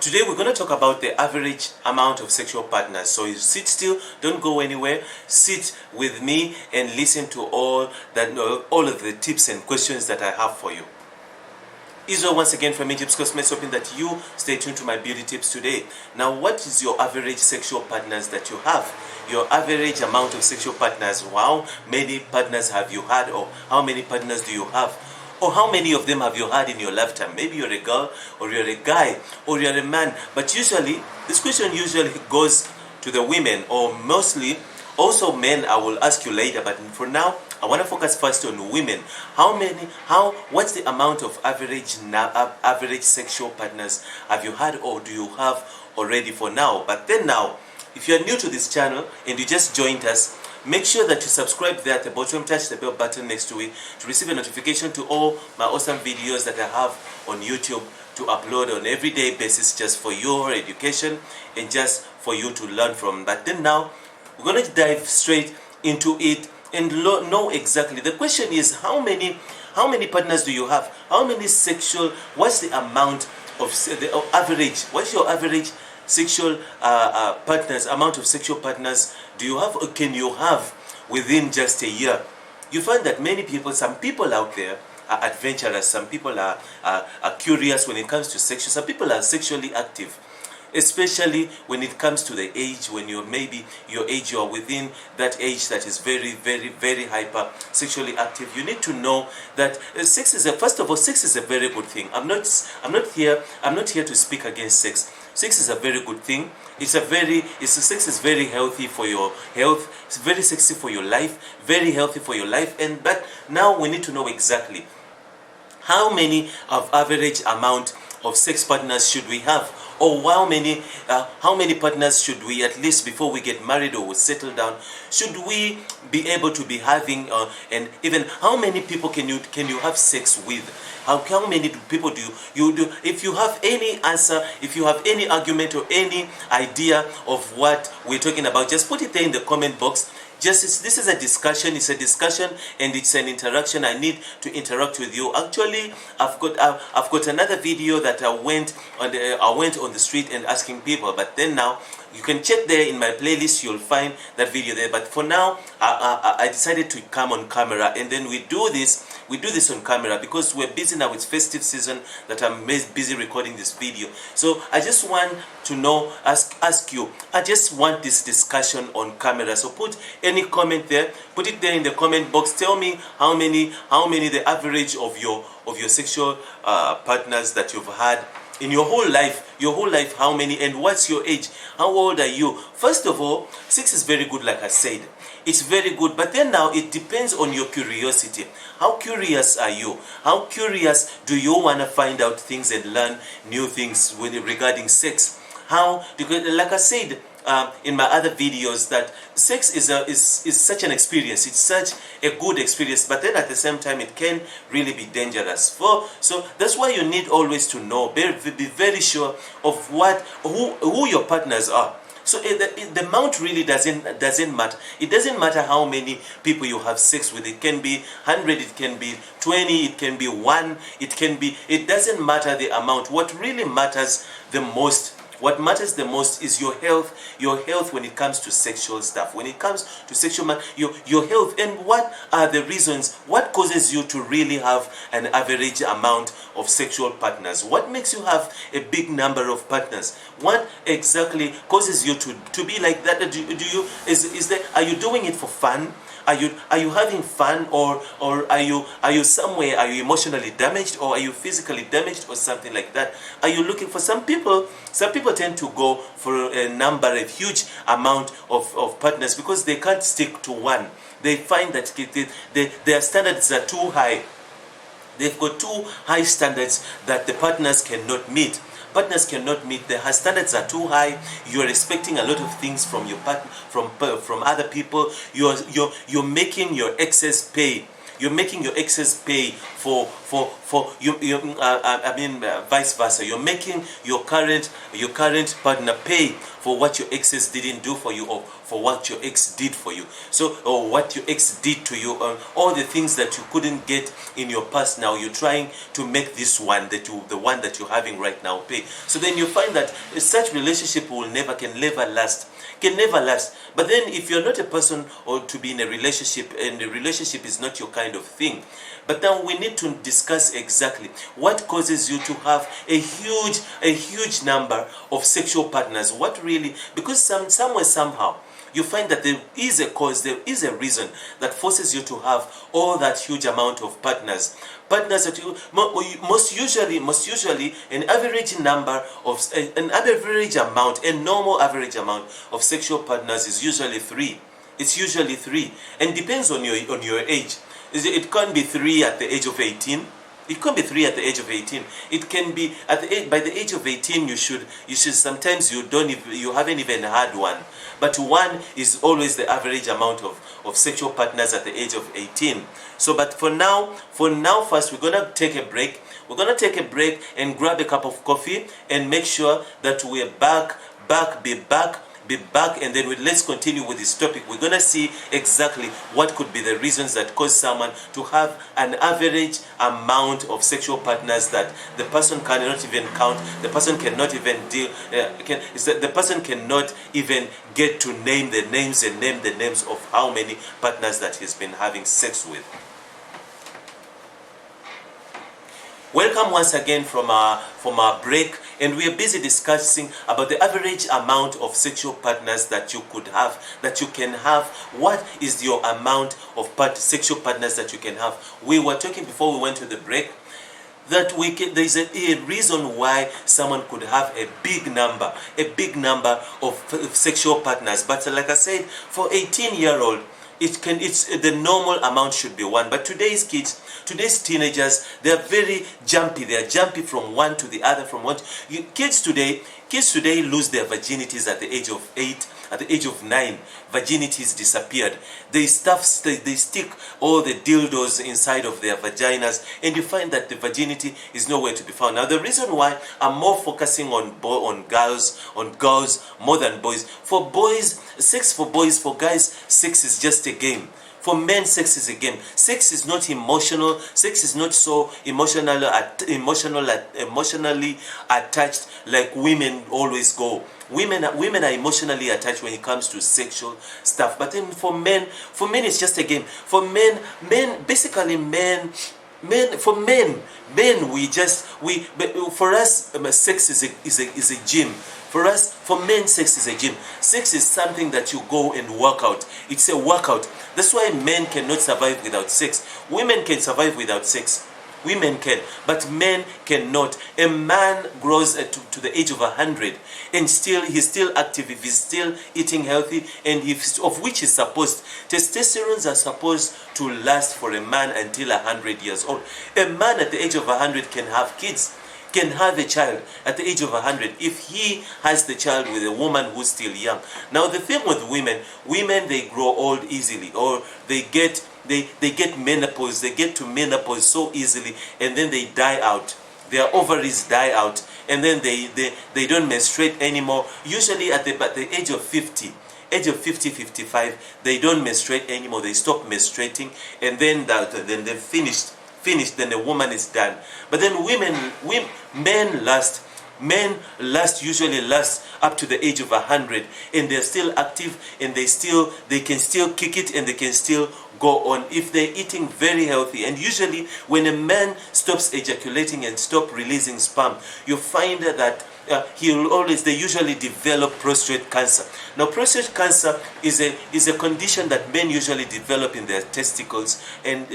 Today we're going to talk about the average amount of sexual partners. So you sit still, don't go anywhere. Sit with me and listen to all of the tips and questions that I have for you. Israel once again from Injibs Cosmets, hoping that you stay tuned to my beauty tips today. Now, what is your average sexual partners that you have? Your average amount of sexual partners. How many partners have you had, or how many partners do you have? Or how many of them have you had in your lifetime? Maybe you're a girl, or you're a guy, or you're a man. But usually, this question usually goes to the women, or mostly, also men. I will ask you later, but for now, I want to focus first on women. What's the amount of average sexual partners have you had, or do you have already for now? But then now, if you're new to this channel and you just joined us, make sure that you subscribe there at the bottom, touch the bell button next to it to receive a notification to all my awesome videos that I have on YouTube to upload on everyday basis, just for your education and just for you to learn from. But then now, we're going to dive straight into it and know exactly. The question is, how many partners do you have? How many what's the amount of the average? What's your average sexual amount of sexual partners do you have, or can you have within just a year? You find that some people out there are adventurous, some people are curious when it comes to sexual, some people are sexually active, especially when it comes to the age, when you're within that age that is very, very, very hyper sexually active. You need to know that sex is a very good thing. I'm not here to speak against sex. Sex is a very good thing. Sex is very healthy for your health. It's very sexy for your life, very healthy for your life. But now we need to know exactly how many of average amount of sex partners should we have, or how many partners should we, at least before we get married or we settle down, should we be able to be having, and even how many people can you have sex with? How many people do you do? If you have any answer, if you have any argument or any idea of what we're talking about, just put it there in the comment box. This is a discussion. It's a discussion and it's an interaction. I need to interact with you. Actually, I've got another video that I went on the street and asking people. But then now, you can check there in my playlist. You'll find that video there. But for now, I decided to come on camera, and then we do this on camera because we're busy now. It's festive season that I'm busy recording this video. So I just want to ask you. I just want this discussion on camera. So put any comment there. Put it there in the comment box. Tell me how many the average of your sexual partners that you've had in your whole life, how many, and what's your age? How old are you? First of all, sex is very good, like I said. It's very good, but then now it depends on your curiosity. How curious are you? How curious do you want to find out things and learn new things regarding sex? Because like I said in my other videos, that sex is such an experience. It's such a good experience, but then at the same time it can really be dangerous. So that's why you need always to know, be very sure of who your partners are. So the amount really doesn't matter. It doesn't matter how many people you have sex with. It can be 100, it can be 20, it can be 1, it doesn't matter the amount. What really matters the most, is your health when it comes to sexual stuff. When it comes to sexual your health, and what are the reasons, what causes you to really have an average amount of sexual partners? What makes you have a big number of partners? What exactly causes you to be like that? Are you doing it for fun? Are you having fun, or are you somewhere? Are you emotionally damaged, or are you physically damaged, or something like that? Are you looking for some people tend to go for a huge amount of partners because they can't stick to one. They find that their standards are too high. They've got too high standards that the partners cannot meet. Partners cannot meet. The standards are too high. You're expecting a lot of things from your partner, from other people. You're making your exes pay. You're making your exes pay for vice versa. You're making your current partner pay for what your exes didn't do for you, or for what your ex did for you. So, or what your ex did to you, all the things that you couldn't get in your past, now you're trying to make this one, the one that you're having right now, pay. So then you find that such relationship can never last. Can never last. But then if you're not a person or to be in a relationship, and the relationship is not your kind of thing, but now we need to discuss exactly what causes you to have a huge number of sexual partners. What really, because somewhere, somehow, you find that there is a cause, there is a reason that forces you to have all that huge amount of partners. Partners that you most usually an average number of an average amount, a normal average amount of sexual partners is usually 3. It's usually 3, and depends on your age. It can't be 3 at the age of 18. It can't be 3 at the age of 18. It can be at the age, by the age of 18 you should sometimes you haven't even had one. But 1 is always the average amount of sexual partners at the age of 18. So but for now first we're gonna take a break. We're gonna take a break and grab a cup of coffee and make sure that we're be back, and then let's continue with this topic. We're gonna see exactly what could be the reasons that cause someone to have an average amount of sexual partners that the person cannot even count. The person cannot even deal. The person cannot even get to name the names of how many partners that he's been having sex with. Welcome once again from our break, and we are busy discussing about the average amount of sexual partners that you could have, that you can have. What is your amount of sexual partners that you can have? We were talking before we went to the break that there's a reason why someone could have a big number of sexual partners. But like I said, for 18-year-old, the normal amount should be 1. But today's kids, today's teenagers, they are very jumpy. They are jumpy from one to the other. Kids today lose their virginities at the age of 8. At the age of 9, virginities disappeared. They stick all the dildos inside of their vaginas, and you find that the virginity is nowhere to be found. Now, the reason why I'm more focusing on girls more than boys. For boys, sex for boys, for guys, sex is just a game. For men, sex is a game. Sex is not emotional. Sex is not so emotionally attached like women always go. Women are emotionally attached when it comes to sexual stuff. But then for men it's just a game. For men, for us, sex is a gym. For men, sex is a gym. Sex is something that you go and work out. It's a workout. That's why men cannot survive without sex. Women can survive without sex. Women can, but men cannot. A man grows to the age of 100, and he's still active. If he's still eating healthy, and of which is supposed, testosterone are supposed to last for a man until 100 years old. A man at the age of 100 can have kids, can have a child at the age of 100 if he has the child with a woman who's still young. Now the thing with women, they grow old easily, or they get menopause. They get to menopause so easily, and then they die out. Their ovaries die out, and then they don't menstruate anymore. Usually at the age of 50, 55, they don't menstruate anymore. They stop menstruating, and then they're finished. Then the woman is done. But then men usually last up to the age of 100, and they're still active, and they can still kick it, and they can still go on if they're eating very healthy. And usually when a man stops ejaculating and stop releasing sperm, you find that they usually develop prostate cancer. Now, prostate cancer is a condition that men usually develop in their testicles, and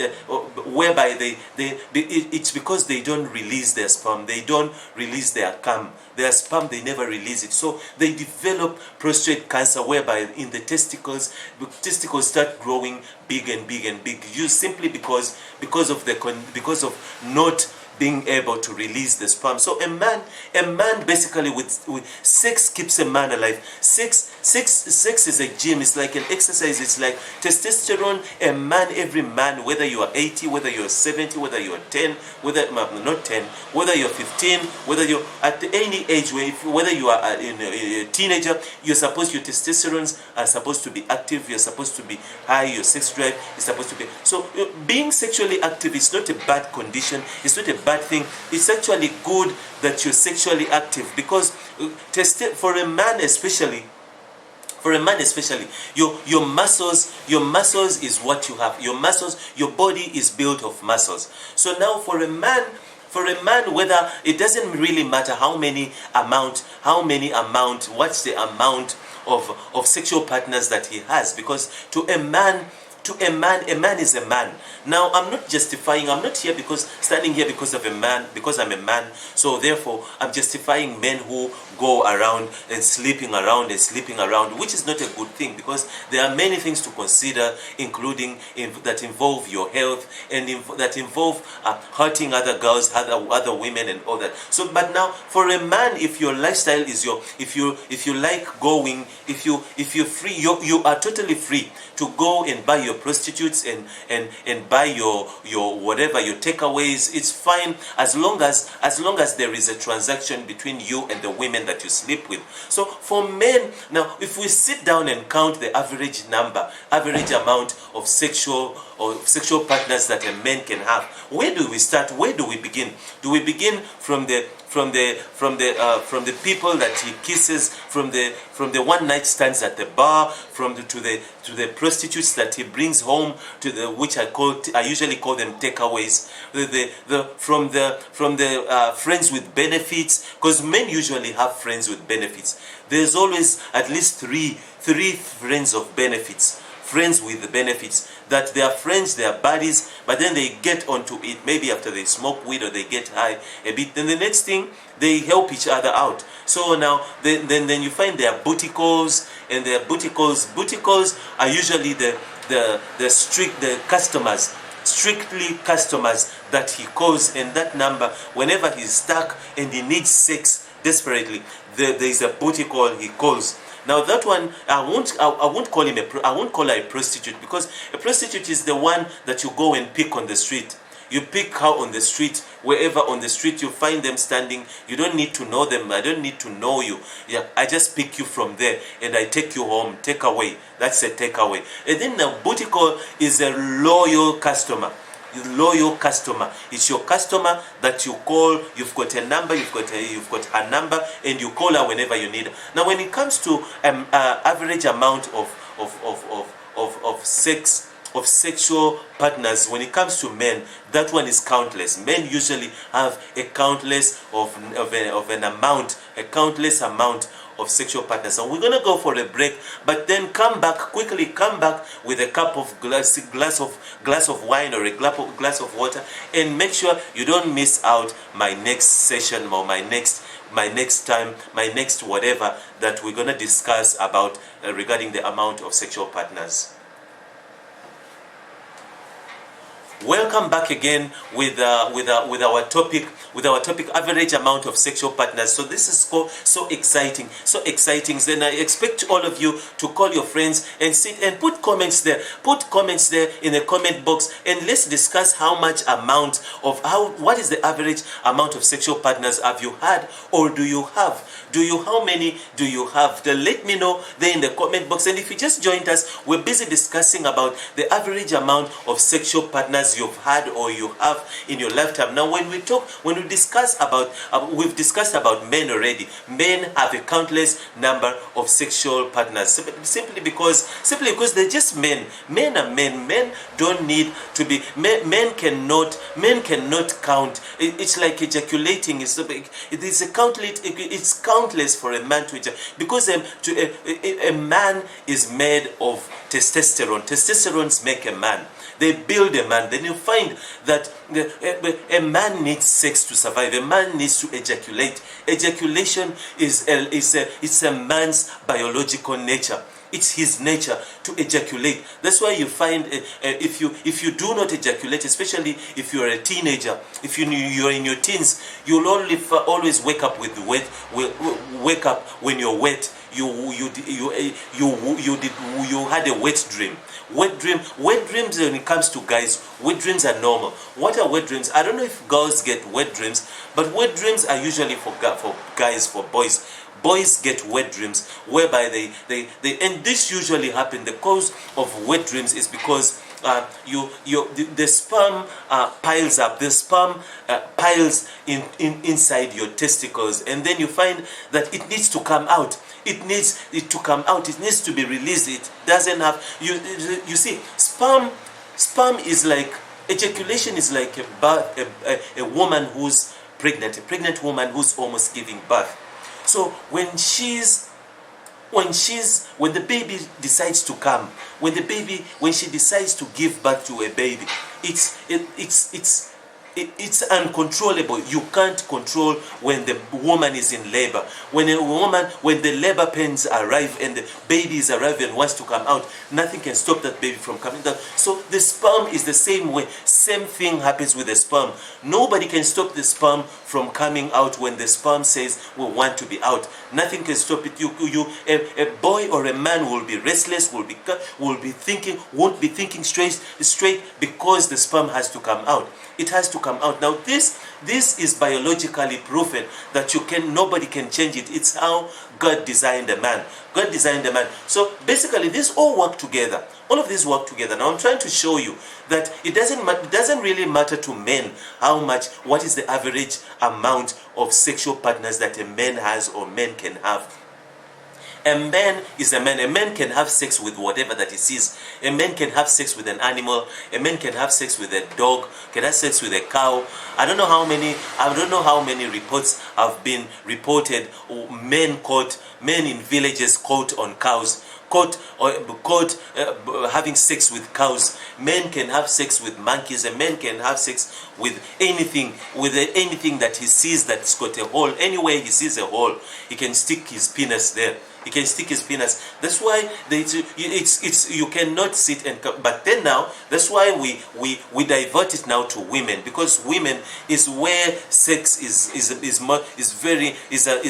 whereby it's because they don't release their sperm, they don't release their cum. Their sperm, they never release it, so they develop prostate cancer, whereby in the testicles start growing big and big and big. Simply because of not being able to release the sperm. So a man basically with sex keeps a man alive. Sex is a gym. It's like an exercise. It's like testosterone. A man, every man, whether you are 80, whether you're 70, whether you're 10, whether not 10, whether you're 15, whether you're at any age, whether you are a teenager, your testosterones are supposed to be active. You're supposed to be high. Your sex drive is supposed to be. So being sexually active is not a bad condition. It's not a bad thing. It's actually good that you're sexually active, because for a man especially, your muscles is what you have. Your muscles, your body is built of muscles. So now for a man, whether it doesn't really matter what's the amount of sexual partners that he has, because a man is a man. Now, I'm not standing here because I'm a man, so therefore I'm justifying men who go around and sleeping around, which is not a good thing, because there are many things to consider, including that involve your health and that involve hurting other girls, other women, and all that. So, but now for a man, if your lifestyle is if you like going, if you're free, you are totally free to go and buy your prostitutes and buy your whatever, your takeaways. It's fine as long as there is a transaction between you and the women that you sleep with. So for men, now if we sit down and count the average amount of sexual partners that a man can have, where do we start? Where do we begin? Do we begin from the people that he kisses, from the one night stands at the bar, to the prostitutes that he brings home, which I usually call them takeaways, from the friends with benefits, because men usually have friends with benefits. There's always at least three friends of benefits. Friends with the benefits, that they are friends, they are buddies, but then they get onto it maybe after they smoke weed or they get high a bit. Then the next thing, they help each other out. So now then you find their booty calls, and their booty calls are usually the strictly customers that he calls, and that number, whenever he's stuck and he needs sex desperately, there is a booty call he calls. Now that one, I won't call her a prostitute, because a prostitute is the one that you go and pick on the street. You pick her on the street, wherever on the street you find them standing. You don't need to know them. I don't need to know you. Yeah, I just pick you from there and I take you home. Take away. That's a takeaway. And then the booty call is a loyal customer. It's your customer that you call. You've got a number, you've got her number, and you call her whenever you need her. Now when it comes to average amount of sexual partners, when it comes to men, that one is countless. Men usually have a countless amount of sexual partners. And we're gonna go for a break, but then come back with a glass of wine or a glass of water, and make sure you don't miss out my next session or my next whatever that we're gonna discuss about regarding the amount of sexual partners. Welcome back again with our topic average amount of sexual partners. So this is so exciting. Then I expect all of you to call your friends and sit and put comments there in the comment box, and let's discuss what is the average amount of sexual partners have you had, or do you have? How many do you have? Then let me know there in the comment box. And if you just joined us, we're busy discussing about the average amount of sexual partners you've had or you have in your lifetime. Now we've discussed about men already. Men have a countless number of sexual partners, simply because they're just men. Men are men. Men don't need to be. Men cannot count. It's like ejaculating. It's countless for a man to ejaculate, because a man is made of testosterone. Testosterones make a man. They build a man. Then you find that a man needs sex to survive. A man needs to ejaculate. Ejaculation is a man's biological nature. It's his nature to ejaculate. That's why you find if you do not ejaculate, especially if you are a teenager, if you're in your teens, you'll always wake up with wet. Wake up when you're wet. You had a wet dream. Wet dreams when it comes to guys, wet dreams are normal. What are wet dreams? I don't know if girls get wet dreams, but wet dreams are usually for guys, for boys. Boys get wet dreams whereby they and this usually happen. The cause of wet dreams is because the sperm piles up. The sperm piles inside your testicles, and then you find that it needs to come out. It needs it to come out. It needs to be released. It doesn't have you see, sperm is like ejaculation is like a woman who's pregnant, a pregnant woman who's almost giving birth. So when the baby decides to come, when she decides to give birth to a baby, it's uncontrollable. You can't control when the woman is in labor. When the labor pains arrive and the baby is arriving and wants to come out, nothing can stop that baby from coming out. So the sperm is the same way. Same thing happens with the sperm. Nobody can stop the sperm from coming out when the sperm says we want to be out. Nothing can stop it. A boy or a man will be restless, won't be thinking straight because the sperm has to come out. It has to come out. Now this is biologically proven that nobody can change it. It's how God designed a man. God designed a man. So basically these all work together. All of these work together. Now I'm trying to show you that it doesn't really matter to men what is the average amount of sexual partners that a man has or men can have. A man is a man. A man can have sex with whatever that he sees. A man can have sex with an animal. A man can have sex with a dog. Can have sex with a cow. I don't know how many reports have been reported. Men in villages caught on cows. Caught having sex with cows. Men can have sex with monkeys. A man can have sex with anything that he sees that's got a hole. Anywhere he sees a hole, he can stick his penis there. He can stick his penis. That's why you cannot sit and. But then now, that's why we divert it now to women, because women is where sex is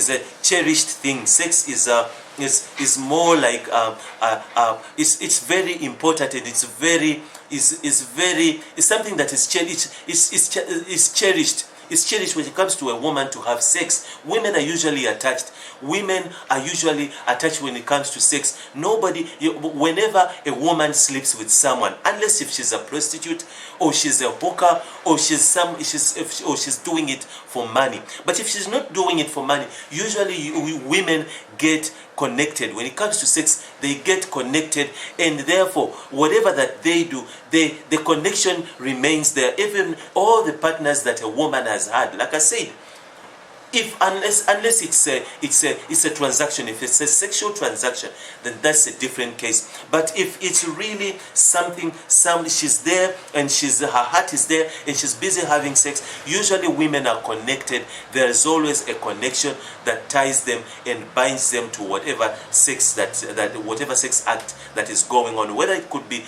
a cherished thing. Sex is more like it's very important, and it's something that is cherished. It's cherished when it comes to a woman to have sex. Women are usually attached. Women are usually attached when it comes to sex. Whenever a woman sleeps with someone, unless if she's a prostitute or she's a hooker or she's doing it for money. But if she's not doing it for money, usually women get connected. When it comes to sex, they get connected, and therefore whatever that they do, the connection remains there. Even all the partners that a woman has had, like I said, unless it's a transaction, if it's a sexual transaction, then that's a different case. But if it's really something she's there and her heart is there and she's busy having sex, usually women are connected. There is always a connection that ties them and binds them to whatever sex whatever sex act that is going on, whether it could be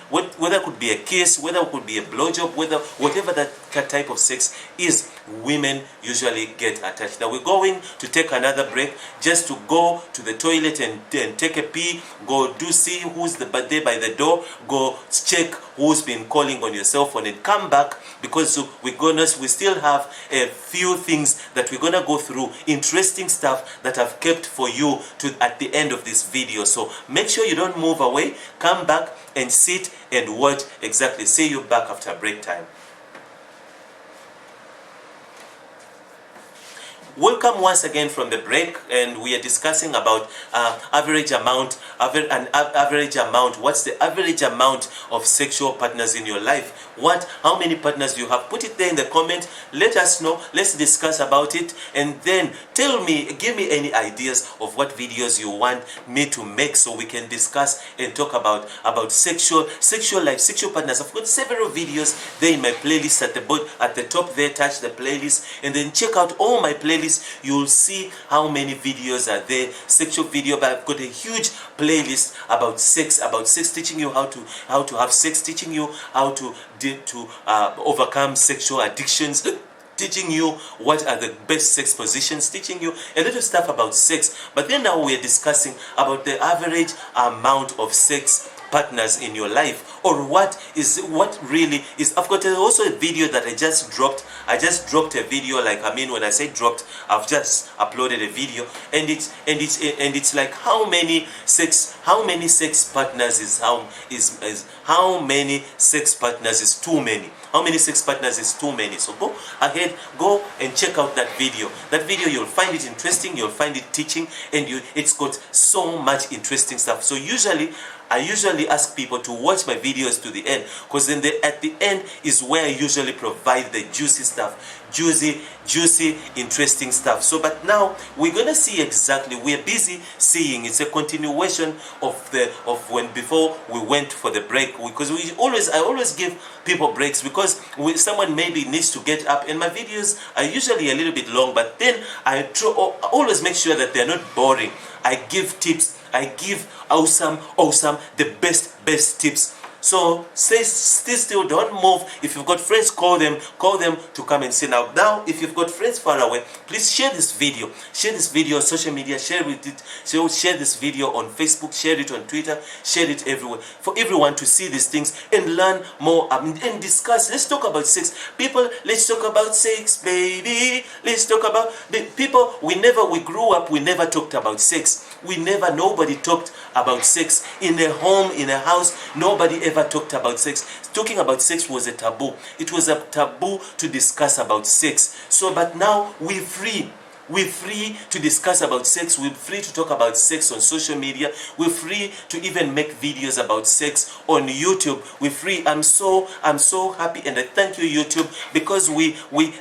whether it could be a kiss, whether it could be a blowjob, whatever that type of sex is. Women usually get attached. Now we're going to take another break, just to go to the toilet and take a pee, go see who's there by the door, go check who's been calling on your cell phone, and come back, because we still have a few things that we're gonna go through, interesting stuff that I've kept for you at the end of this video. So make sure you don't move away. Come back and sit and watch. Exactly. See you back after break time. Welcome once again from the break, and we are discussing about average amount. What's the average amount of sexual partners in your life? How many partners do you have? Put it there in the comment. Let us know. Let's discuss about it, and then give me any ideas of what videos you want me to make, so we can discuss and talk about sexual life, sexual partners. I've got several videos there in my playlist at the top there. Touch the playlist, and then check out all my playlists playlist, you'll see how many videos are there, sexual video. But I've got a huge playlist about sex, teaching you how to have sex, teaching you how to overcome sexual addictions, teaching you what are the best sex positions, teaching you a little stuff about sex. But then now we're discussing about the average amount of sex partners in your life, or what really is. I've got also a video that I just dropped. I just dropped a video, like, I mean, when I say dropped, I've just uploaded a video, and it's like how many sex partners is how many sex partners is too many. How many sex partners is too many? So go ahead, go and check out that video. That video, you'll find it interesting, you'll find it teaching, and it's got so much interesting stuff. So I usually ask people to watch my videos to the end, because then at the end is where I usually provide the juicy stuff, juicy, interesting stuff. So, but now we're gonna see exactly. We're busy seeing. It's a continuation of when before we went for the break, because I always give people breaks, because someone maybe needs to get up, and my videos are usually a little bit long, but then I always make sure that they're not boring. I give tips. I give awesome, the best tips. So stay still, don't move. If you've got friends, call them to come and see. Now, if you've got friends far away, please share this video on social media, share this video on Facebook, share it on Twitter, share it everywhere, for everyone to see these things and learn more and discuss. Let's talk about sex. People, let's talk about sex, baby. Let's talk about people. We grew up, we never talked about sex. Nobody talked about sex in a home, in a house. Nobody ever talked about sex. Talking about sex was a taboo. It was a taboo to discuss about sex. So, but now we're free. We're free to discuss about sex. We're free to talk about sex on social media. We're free to even make videos about sex on YouTube. We're free. I'm so happy, and I thank you, YouTube, because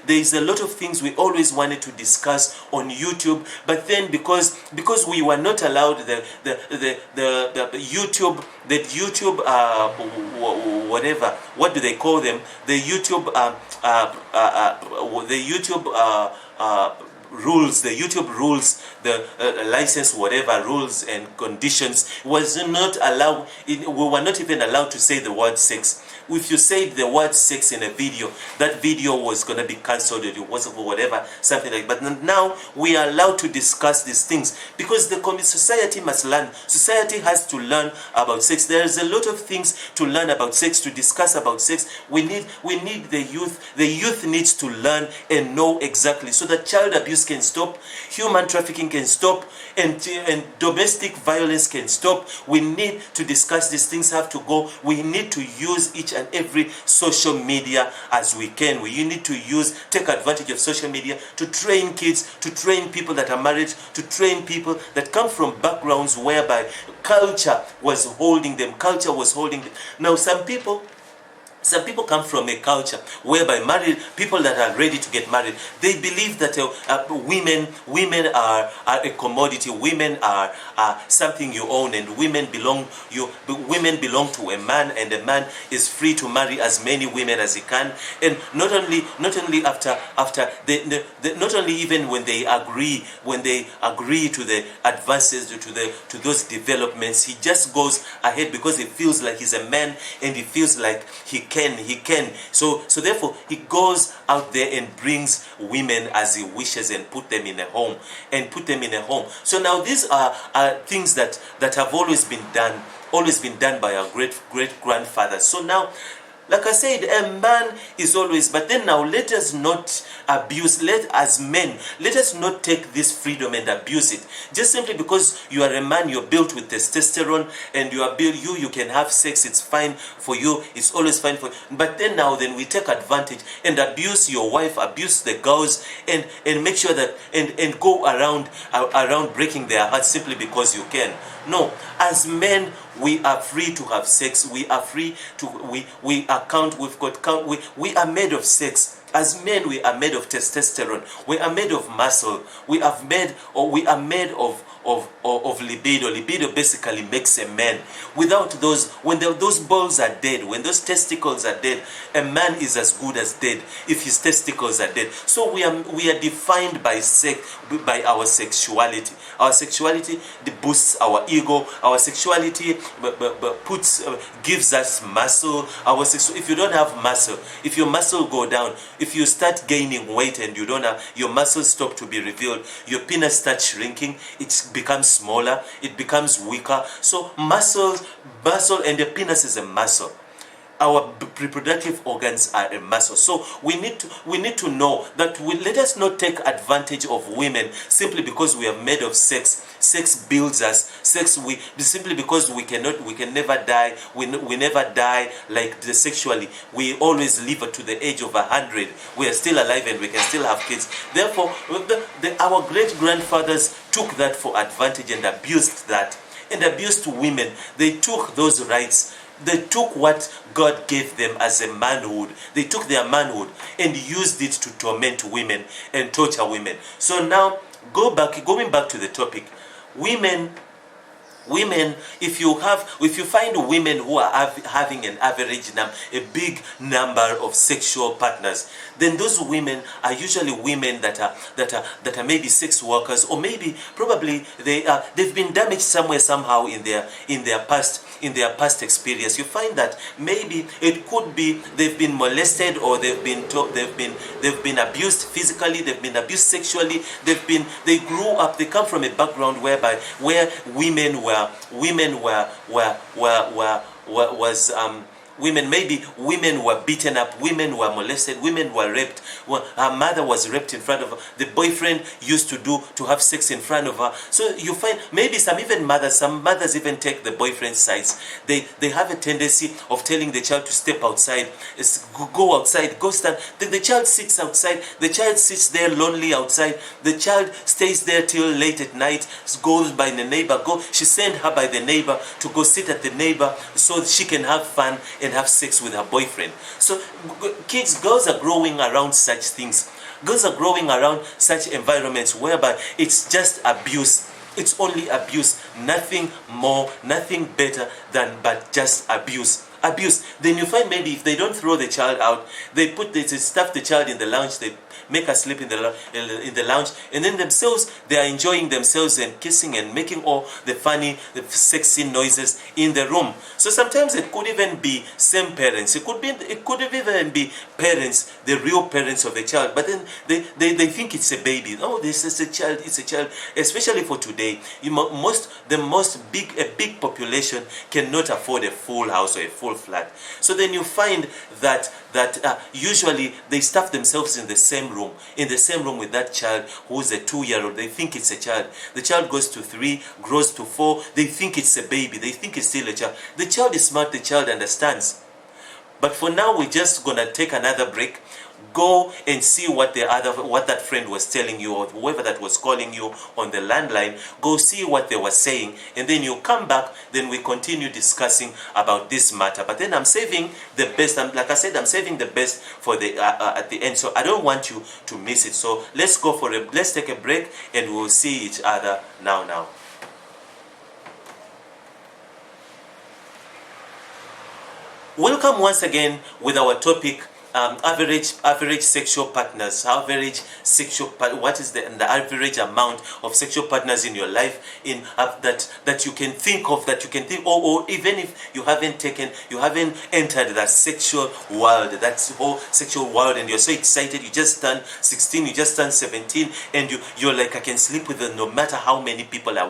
there's a lot of things we always wanted to discuss on YouTube, but then because we were not allowed the YouTube whatever, what do they call them? The YouTube rules, the YouTube rules, the license, whatever rules and conditions, was not allowed. We were not even allowed to say the word sex. If you said the word sex in a video, that video was going to be cancelled, or it was whatever, something like that. But now we are allowed to discuss these things, because the society must learn. Society has to learn about sex. There is a lot of things to learn about sex, to discuss about sex. We need the youth. The youth needs to learn and know exactly, so that child abuse can stop, human trafficking can stop, and domestic violence can stop. We need to discuss these things. Have to go. We need to use each and every social media as we can. We need to take advantage of social media to train kids, to train people that are married, to train people that come from backgrounds whereby culture was holding them. Now, some people come from a culture whereby people that are ready to get married, they believe that women are a commodity. Women are something you own, and women belong to a man, and a man is free to marry as many women as he can. And not only after not only even when they agree to the advances, to those developments, he just goes ahead because he feels like he's a man, and he feels like he can. So therefore, he goes out there and brings women as he wishes and put them in a home. So now these are things that have always been done by our great grandfathers. So now, like I said, a man is always, but then now let us not abuse, as men, let us not take this freedom and abuse it. Just simply because you are a man, you're built with testosterone, and you can have sex, it's fine for you, it's always fine for you. But then we take advantage and abuse your wife, abuse the girls, and make sure that, and go around breaking their hearts simply because you can. No, as men, we are free to have sex. We are free to, we are made of sex. As men, we are made of testosterone. We are made of muscle. We are made of libido. Libido basically makes a man. Without those, when those balls are dead, when those testicles are dead, a man is as good as dead if his testicles are dead. So we are defined by by our sexuality. Our sexuality boosts our ego. Our sexuality gives us muscle. If you don't have muscle, if your muscle go down, if you start gaining weight and you don't have, your muscles stop to be revealed, your penis starts shrinking, it becomes smaller, it becomes weaker. So muscle, and the penis is a muscle. Our reproductive organs are a muscle. So we need to know that let us not take advantage of women simply because we are made of sex. Sex builds us. Simply because we can never die. We never die like sexually. We always live to the age of 100. We are still alive and we can still have kids. Therefore, our great grandfathers took that for advantage and abused that, and abused women. They took those rights. They took what God gave them as a manhood. They took their manhood and used it to torment women and torture women. So now, going back to the topic, women, if you find women who are having an average a big number of sexual partners, then those women are usually women that are maybe sex workers, or maybe probably they've been damaged somewhere somehow in their past experience. You find that maybe it could be they've been molested, or they've been abused physically, they've been abused sexually, they grew up, they come from a background where women were beaten up, women were molested, women were raped. Her mother was raped in front of her. The boyfriend used to have sex in front of her. So you find maybe some mothers even take the boyfriend's sides. They have a tendency of telling the child to step outside, go outside, go stand. The child sits outside. The child sits there lonely outside. The child stays there till late at night, goes by the neighbor. She sent her by the neighbor to go sit at the neighbor so she can have fun and have sex with her boyfriend. So girls are growing around such things. Girls are growing around such environments whereby it's just abuse. It's only abuse, nothing more, nothing better but just abuse. Then you find maybe if they don't throw the child out, they stuff the child in the lounge, they make her sleep in the lounge, and then themselves, they are enjoying themselves and kissing and making all the funny, the sexy noises in the room. So sometimes it could even be same parents. It could even be parents, the real parents of the child, but then they think it's a baby. Oh, this is a child. It's a child. Especially for today, a big population cannot afford a full house or a full flat. So then you find that usually they stuff themselves in the same room with that child who's a 2-year-old. They think it's a child. The child goes to 3, grows to 4. They think it's a baby. They think it's still a child. The child is smart. The child understands. But for now, we're just gonna take another break. Go and see what that friend was telling you, or whoever that was calling you on the landline. Go see what they were saying, and then you come back. Then we continue discussing about this matter. But then I'm saving the best. Like I said, I'm saving the best for the at the end. So I don't want you to miss it. So let's take a break, and we'll see each other now. Welcome once again with our topic. Average sexual partners. What is the average amount of sexual partners in your life that you can think of, or even if you haven't entered that sexual world, and you're so excited, you just turned 16, you just turned 17, and you're like, I can sleep with them no matter how many people I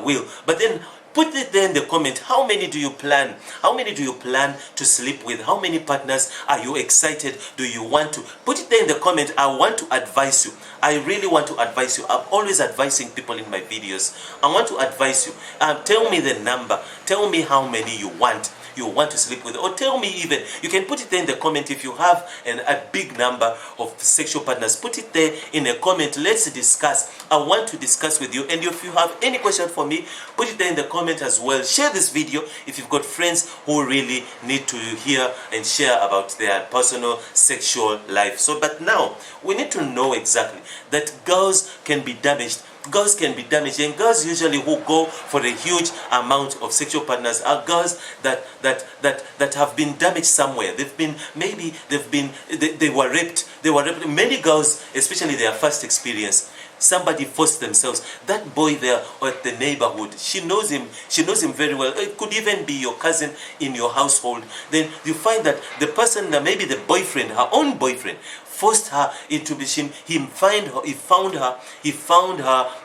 will. But then put it there in the comment. How many do you plan? How many do you plan to sleep with? How many partners are you excited? Do you want to? Put it there in the comment. I want to advise you. I really want to advise you. I'm always advising people in my videos. I want to advise you. Tell me the number. Tell me how many you want. you want to sleep with. Or tell me even, you can put it there in the comment if you have a big number of sexual partners. Put it there in a comment. Let's discuss. I want to discuss with you. And if you have any question for me, put it there in the comment as well. Share this video if you've got friends who really need to hear and share about their personal sexual life. So, but now we need to know exactly that girls can be damaged. Girls can be damaged, and girls usually who go for a huge amount of sexual partners are girls that have been damaged somewhere. They were raped. Many girls, especially their first experience, somebody forced themselves. That boy there or at the neighborhood, she knows him very well. It could even be your cousin in your household. Then you find that the person, maybe the boyfriend, her own boyfriend, forced her into being. He found her a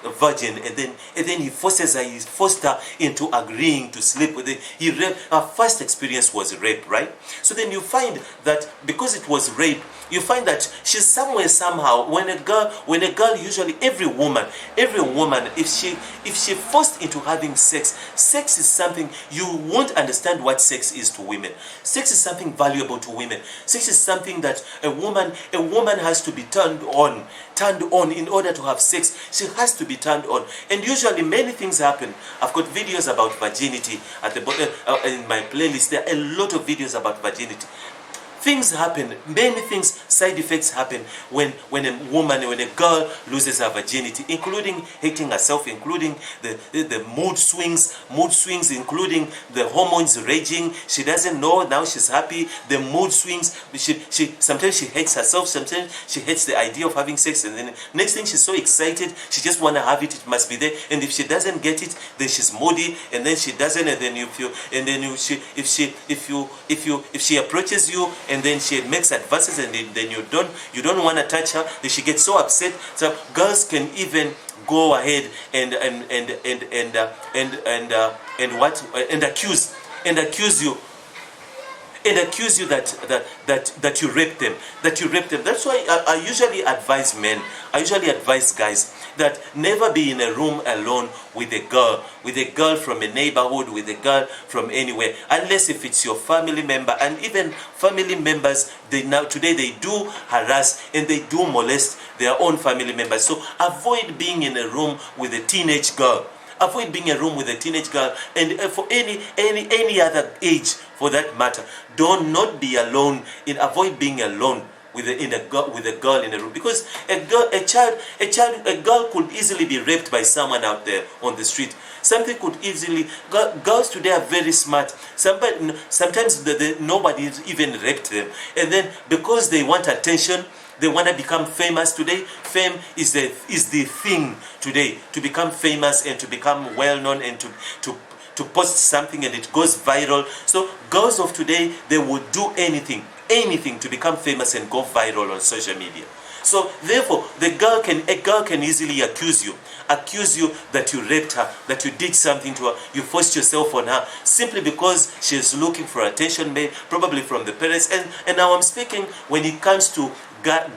virgin, and then he forced her into agreeing to sleep with it. He raped. Her first experience was rape, right? So then you find that because it was rape, you find that she's somewhere somehow. When a girl, usually every woman, if she forced into having sex is something you won't understand what sex is to women. Sex is something valuable to women. Sex is something that a woman has to be turned on in order to have sex. She has to be turned on, and usually many things happen. I've got videos about virginity at the bottom in my playlist. There are a lot of videos about virginity. Things happen, many things, side effects happen when a girl loses her virginity, including hating herself, including the mood swings, including the hormones raging. She doesn't know, now she's happy. The mood swings. Sometimes she hates herself, sometimes she hates the idea of having sex, and then next thing she's so excited, she just want to have it. It must be there, and if she doesn't get it, then she's moody, and then she doesn't, and then if she approaches you, and then she makes advances, and then you don't want to touch her, then she gets so upset. So girls can even go ahead and accuse you that you raped them. That's why I usually advise men, I usually advise guys that never be in a room alone with a girl from a neighborhood, with a girl from anywhere, unless if it's your family member. And even family members, today they do harass and they do molest their own family members. So avoid being in a room with a teenage girl. Avoid being in a room with a teenage girl, and for any other age for that matter. Do not be alone. Avoid being alone with a girl in a room, because a girl could easily be raped by someone out there on the street. Something could easily. Girls today are very smart. Sometimes nobody even raped them, and then because they want attention, they want to become famous today. Fame is the thing today, to become famous and to become well known and to post something and it goes viral. So girls of today, they would do anything to become famous and go viral on social media. So therefore, a girl can easily accuse you that you raped her, that you did something to her, you forced yourself on her, simply because she is looking for attention, probably from the parents. And now I'm speaking when it comes to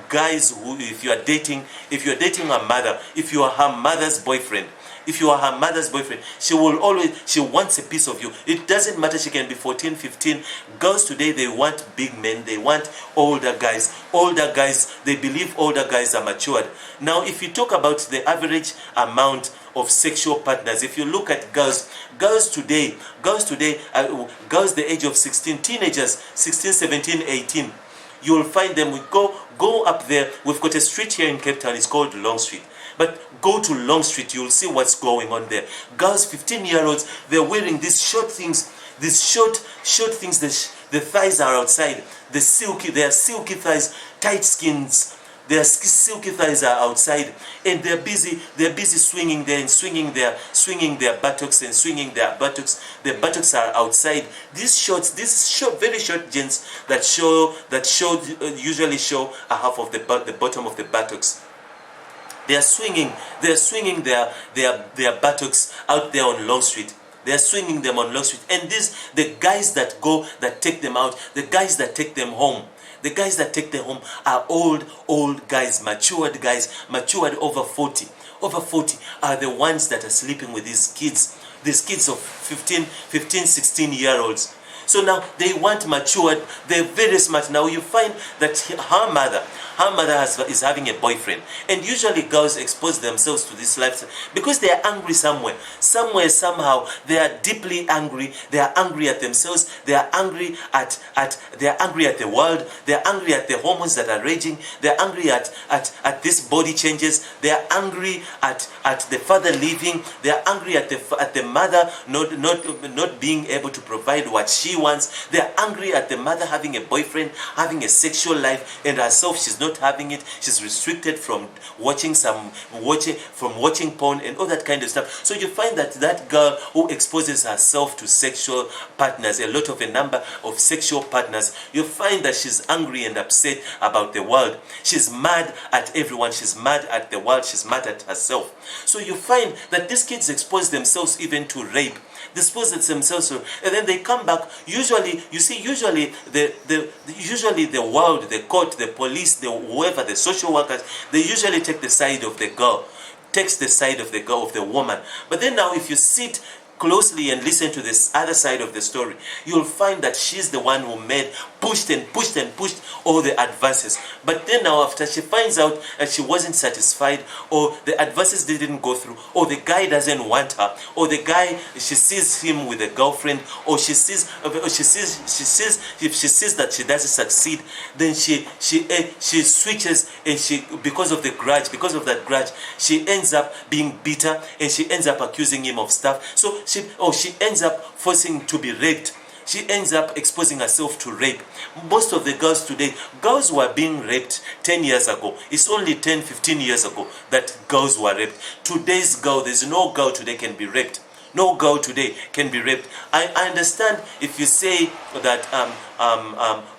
guys who, if you are dating a mother, if you are her mother's boyfriend, she wants a piece of you. It doesn't matter, she can be 14, 15. Girls today, they want big men, they want older guys. They believe older guys are matured. Now, if you talk about the average amount of sexual partners, if you look at girls today, the age of 16, teenagers, 16, 17, 18, you will find them. We go up there. We've got a street here in Cape Town. It's called Long Street. But go to Long Street, you'll see what's going on there. Girls, 15-year-olds, they're wearing these short things. These short things. The thighs are outside. They are silky thighs, tight skins. Their silky thighs are outside, and they're busy swinging there and swinging their buttocks and swinging their buttocks. Their buttocks are outside. These very short jeans usually show a half of the bottom of the buttocks. They are swinging their buttocks out there on Long Street. They are swinging them on Long Street, and the guys that take them out, the guys that take them home. The guys that take them home are old guys, matured over 40. Over 40 are the ones that are sleeping with these kids of 15, 16-year-olds. So now they want matured, they're very smart. Now you find that her mother is having a boyfriend, and usually girls expose themselves to this lifestyle because they are angry somewhere, somehow they are deeply angry. They are angry at themselves, they are angry at the world, they are angry at the hormones that are raging, they are angry at these body changes, they are angry at the father leaving, they are angry at the mother not being able to provide what she wants, they are angry at the mother having a boyfriend, having a sexual life, and herself she's not having it. She's restricted from watching porn and all that kind of stuff. So you find that girl who exposes herself to sexual partners, a number of sexual partners, you find that she's angry and upset about the world. She's mad at everyone, she's mad at the world, she's mad at herself. So you find that these kids expose themselves even to rape, dispose themselves to, and then they come back. Usually the world, the court, the police, whoever, the social workers, they usually take the side of the girl, takes the side of the woman. But then now if you sit closely and listen to this other side of the story, you'll find that she's the one who pushed all the advances. But then now after she finds out that she wasn't satisfied, or the advances didn't go through, or the guy doesn't want her, or the guy, she sees him with a girlfriend, or she sees if she sees that she doesn't succeed, then she switches, and because of that grudge, she ends up being bitter, and she ends up accusing him of stuff. So she ends up forcing to be raped. She ends up exposing herself to rape. Most of the girls today, girls were being raped 10 years ago. It's only 10, 15 years ago that girls were raped. Today's girl, there's no girl today can be raped. No girl today can be raped. I understand if you say that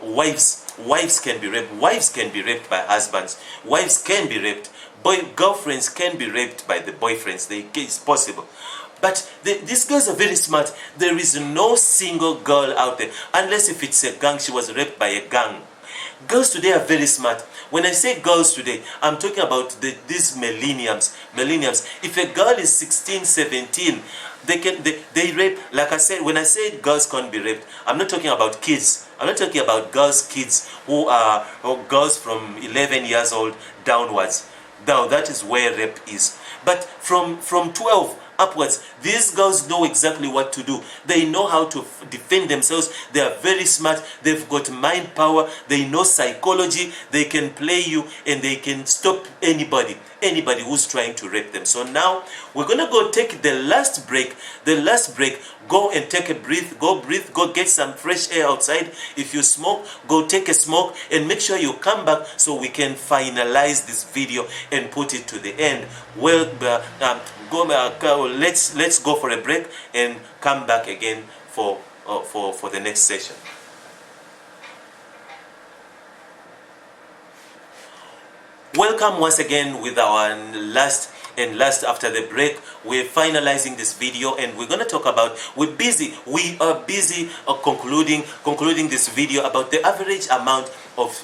wives can be raped. Wives can be raped by husbands. Wives can be raped. Girlfriends can be raped by the boyfriends. It's possible. But these girls are very smart. There is no single girl out there, unless if it's a gang, she was raped by a gang. Girls today are very smart. When I say girls today, I'm talking about these millenniums. If a girl is 16, 17, they rape. Like I said, when I say girls can't be raped, I'm not talking about kids. I'm not talking about kids who are, or girls from 11 years old downwards. Now that is where rape is. But from 12 upwards, these girls know exactly what to do. They know how to defend themselves. They are very smart. They've got mind power. They know psychology. They can play you, and they can stop anybody who's trying to rape them. So now we're gonna go take the last break. Go and take a breathe. Go get some fresh air outside. If you smoke, go take a smoke, and make sure you come back so we can finalize this video and put it to the end. Well, let's go for a break and come back again for the next session. Welcome once again with our last after the break. We're finalizing this video, and we're going to talk about, we are busy concluding this video about the average amount of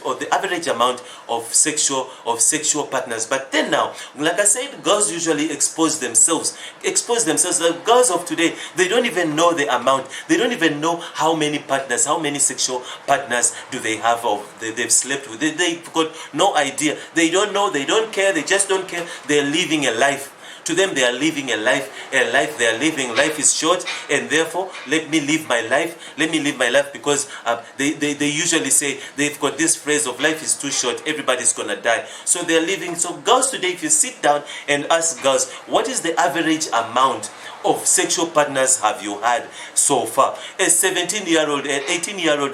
sexual partners. But then now, like I said, girls usually expose themselves. The girls of today, they don't even know the amount. They don't even know how many sexual partners do they have, they've slept with. They've got no idea. They don't know, they don't care, they just don't care. They're living a life. To them, they are living a life they are living. Life is short, and therefore, let me live my life. Because they usually say, they've got this phrase of life is too short, everybody's gonna die. So they're living. So girls today, if you sit down and ask girls, what is the average amount of sexual partners have you had so far? A 17-year-old, an 18-year-old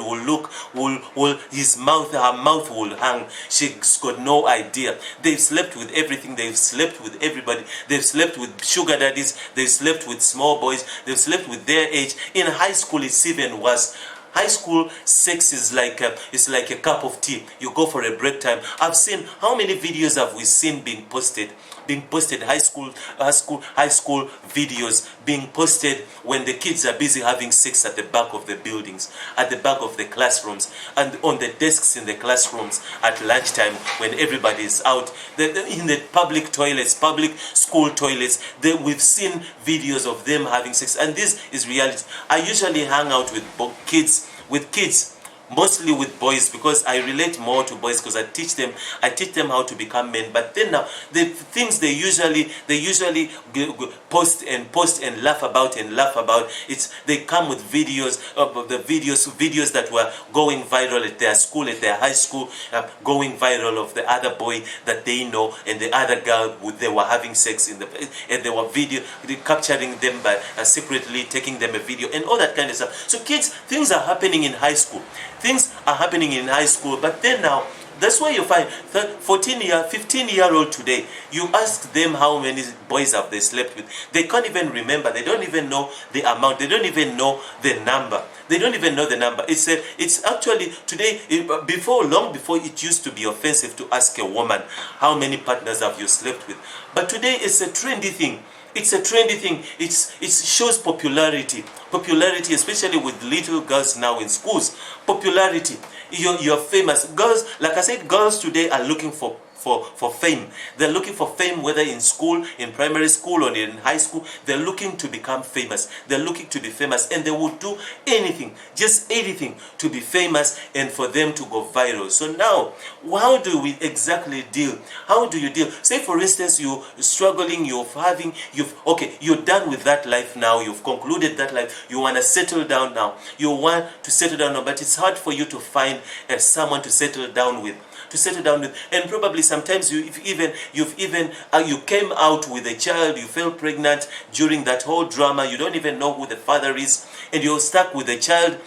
her mouth will hang. She's got no idea. They've slept with everything. They've slept with everybody. They've slept with sugar daddies. They've slept with small boys. They've slept with their age. In high school, it's even worse. High school sex is like a cup of tea. You go for a break time. I've seen, how many videos have we seen being posted being posted, high school videos being posted when the kids are busy having sex at the back of the buildings, at the back of the classrooms, and on the desks in the classrooms at lunchtime when everybody is out. In the public toilets, public school toilets, we've seen videos of them having sex, and this is reality. I usually hang out with kids, mostly with boys, because I relate more to boys, because I teach them how to become men. But then now the things they usually post and laugh about, they come with videos of the videos that were going viral at their school, at their high school, going viral of the other boy that they know and the other girl they were having sex and they were capturing them by secretly taking them a video and all that kind of stuff. So kids, things are happening in high school. But then now, that's why you find 15-year-old today, you ask them how many boys have they slept with. They can't even remember. They don't even know the amount. They don't even know the number. It's actually today, long before it used to be offensive to ask a woman, how many partners have you slept with? But today it's a trendy thing. It shows popularity, especially with little girls now in schools. Popularity. You're famous. Girls, like I said, girls today are looking for fame. They're looking for fame, whether in school, in primary school, or in high school. They're looking to become famous. They're looking to be famous, and they will do anything, just anything, to be famous and for them to go viral. So now, how do we exactly deal? How do you deal? Say, for instance, you're struggling, you're done with that life now. You've concluded that life. You want to settle down now. But it's hard for you to find someone to settle down with. And probably sometimes you came out with a child, you fell pregnant during that whole drama, you don't even know who the father is, and you're stuck with the child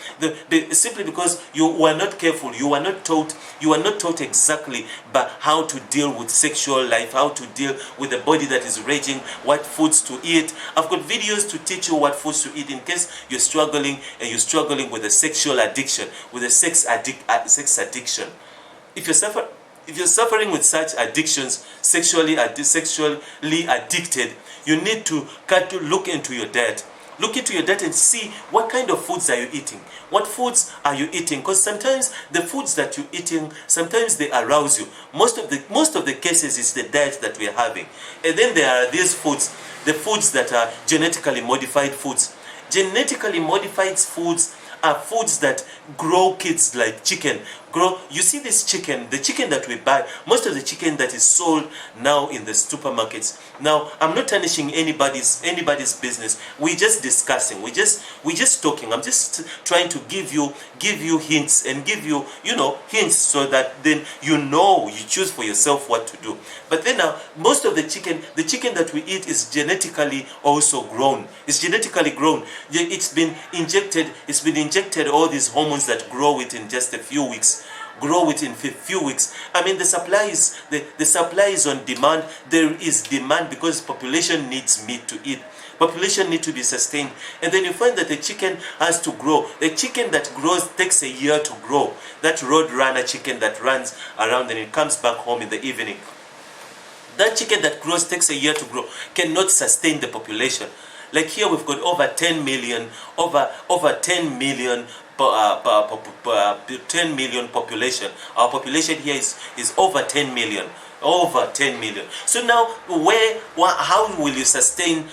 simply because you were not careful. You were not taught exactly but how to deal with sexual life, how to deal with the body that is raging, what foods to eat. I've got videos to teach you what foods to eat in case you're struggling with a sexual addiction, with a sex addiction. If you're suffering with such addictions, sexually addicted, you need to look into your diet. Look into your diet and see what kind of foods are you eating. What foods are you eating? Because sometimes the foods that you're eating, sometimes they arouse you. Most of the cases it's the diet that we're having. And then there are these foods, the foods that are genetically modified foods. Genetically modified foods are foods that grow kids like chicken. You see this chicken, the chicken that we buy, most of the chicken that is sold now in the supermarkets. Now, I'm not tarnishing anybody's business. We're just discussing. We're just talking. I'm just trying to give you hints and give you, hints so that then you choose for yourself what to do. But then now, most of the chicken that we eat is genetically also grown. It's genetically grown. It's been injected all these hormones that grow it in just a few weeks. I mean, the supply is on demand. There is demand because population needs meat to eat. Population need to be sustained. And then you find that the chicken has to grow. The chicken that grows takes a year to grow. That road runner chicken that runs around and it comes back home in the evening. That chicken that grows takes a year to grow, cannot sustain the population. Like here we've got over 10 million population. Our population here is over 10 million. So now, how will you sustain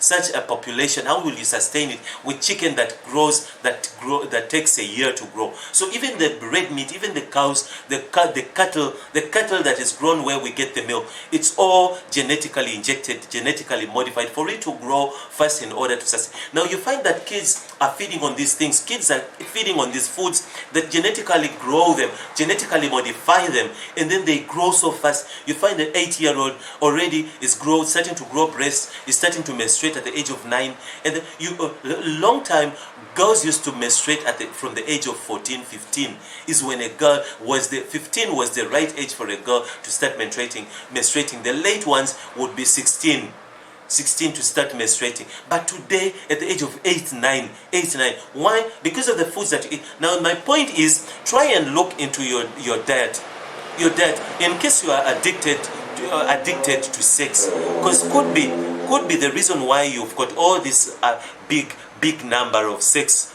such a population? How will you sustain it with chicken that takes a year to grow? So even the red meat, even the cows, the cattle that is grown where we get the milk, it's all genetically injected, genetically modified for it to grow fast in order to sustain. Now you find that kids are feeding on these things. Kids are feeding on these foods that genetically grow them, genetically modify them, and then they grow so fast. You find an 8-year-old already is starting to grow breasts, is starting to menstruate at the age of 9, and long time girls used to menstruate from the age of 14, 15 is when a girl 15 was the right age for a girl to start menstruating. The late ones would be 16 to start menstruating. But today, at the age of 8, 9, why? Because of the foods that you eat. Now, my point is, try and look into your diet. In case you are addicted addicted to sex, because could be the reason why you've got all this big number of sex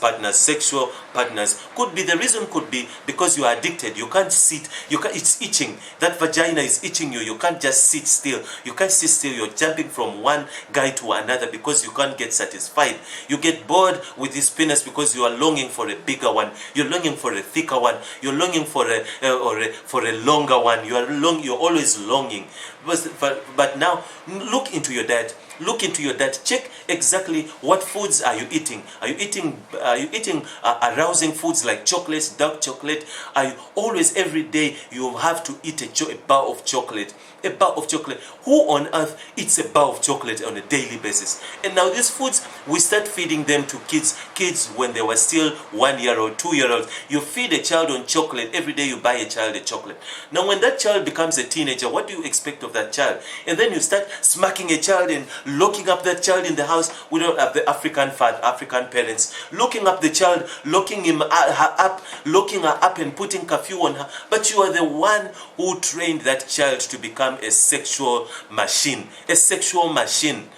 partners, sexual partners. Could be the reason, could be because you are addicted. You can't sit, it's itching. That vagina is itching you. You can't just sit still. You can't sit still. You're jumping from one guy to another because you can't get satisfied. You get bored with this penis because you are longing for a bigger one. You're longing for a thicker one. You're longing for a longer one. You're always longing. But now look into your diet. Look into your diet. Check exactly what foods are you eating. Are you eating arousing foods like chocolates, dark chocolate? Are you always, every day, you have to eat a bar of chocolate? A bar of chocolate. Who on earth eats a bar of chocolate on a daily basis? And now these foods, we start feeding them to kids when they were still 1 year old, 2 year old. You feed a child on chocolate. Every day you buy a child a chocolate. Now when that child becomes a teenager, what do you expect of that child? And then you start smacking a child and locking up that child in the house. We don't have the African parents locking up the child, locking her up and putting curfew on her. But you are the one who trained that child to become a sexual machine. A sexual machine.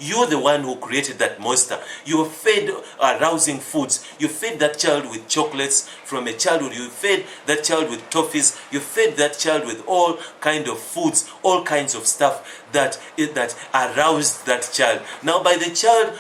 You're the one who created that monster. You fed arousing foods. You fed that child with chocolates from a childhood. You fed that child with toffees. You fed that child with all kind of foods, all kinds of stuff that aroused that child. Now by the child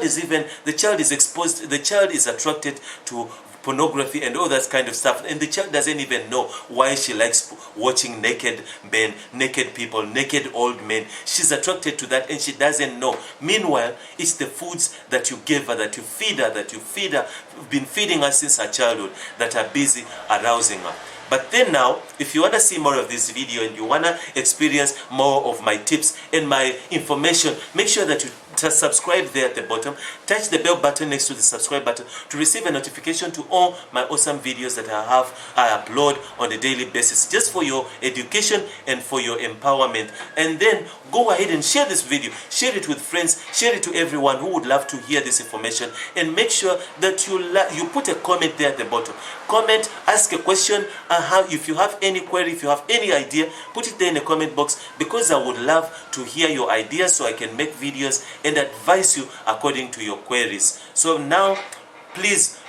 is exposed, the child is attracted to pornography and all that kind of stuff, and the child doesn't even know why she likes watching naked men, naked people, naked old men. She's attracted to that and she doesn't know. Meanwhile, it's the foods that you give her, that you feed her, been feeding her since her childhood, that are busy arousing her. But then now, if you want to see more of this video and you want to experience more of my tips and my information, make sure that you subscribe there at the bottom. Touch the bell button next to the subscribe button to receive a notification to all my awesome videos that I upload on a daily basis, just for your education and for your empowerment. And then go ahead and share this video. Share it with friends. Share it to everyone who would love to hear this information. And make sure that you put a comment there at the bottom. Comment, ask a question, if you have any query, if you have any idea, put it there in the comment box, because I would love to hear your ideas so I can make videos and advise you according to your queries. So now, please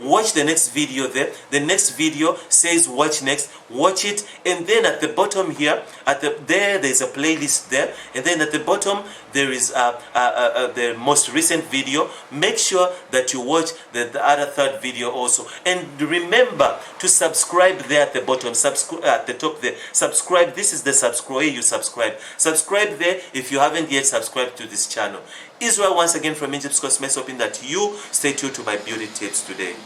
watch the next video there. The next video says watch next. Watch it, and then at the bottom here, there's a playlist there, and then at the bottom there is the most recent video. Make sure that you watch the other third video also, and remember to subscribe there at the bottom. At the top there, subscribe. This is the subscribe. You subscribe there if you haven't yet subscribed to this channel. Israel once again from Injibs Cosmets, hoping that you stay tuned to my beauty tips today.